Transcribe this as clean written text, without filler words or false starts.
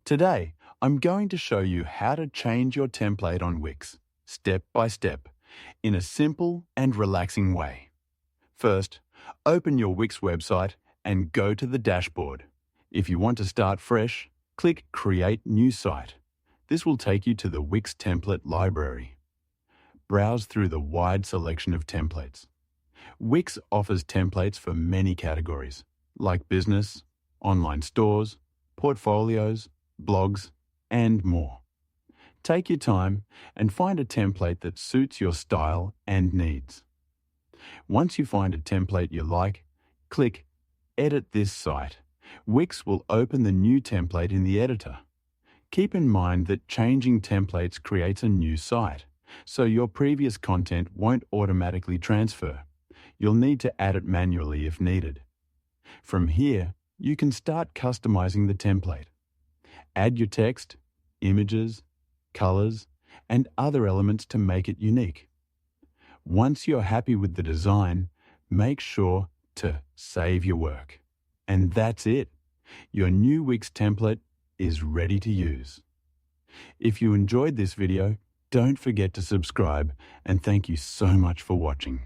Today, I'm going to show you how to change your template on Wix, step by step, in a simple and relaxing way. First, open your Wix website and go to the dashboard. If you want to start fresh, click Create New Site. This will take you to the Wix template library. Browse through the wide selection of templates. Wix offers templates for many categories, like business, online stores, portfolios, blogs, and more. Take your time and find a template that suits your style and needs. Once you find a template you like, click Edit this site. Wix will open the new template in the editor. Keep in mind that changing templates creates a new site, so your previous content won't automatically transfer. You'll need to add it manually if needed. From here, you can start customizing the template. Add your text, images, colors, and other elements to make it unique. Once you're happy with the design, make sure to save your work. And that's it. Your new Wix template is ready to use. If you enjoyed this video, don't forget to subscribe, and thank you so much for watching.